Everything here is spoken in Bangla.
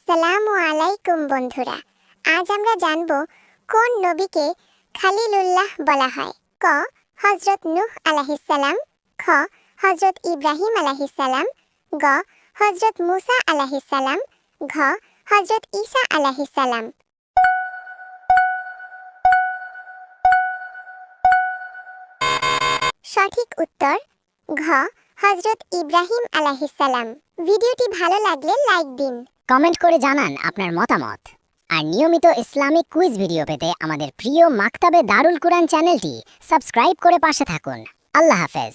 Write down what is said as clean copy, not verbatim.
আসসালামু আলাইকুম বন্ধুরা। আজ আমরা জানব কোন নবীকে খালিলুল্লাহ বলা হয়। ক হযরত নূহ আলাইহিস সালাম, খ হযরত ইব্রাহিম আলাইহিস সালাম, গ হযরত মূসা আলাইহিস সালাম, ঘ হযরত ঈসা আলাইহিস সালাম। সঠিক উত্তর ঘ হযরত ইব্রাহিম আলাইহিস সালাম। ভিডিওটি ভালো লাগলে লাইক দিন, কমেন্ট করে জানান আপনার মতামত। আর নিয়মিত ইসলামিক কুইজ ভিডিও পেতে আমাদের প্রিয় মাকতাবে দারুল কুরআন চ্যানেলটি সাবস্ক্রাইব করে পাশে থাকুন। আল্লাহ হাফেজ।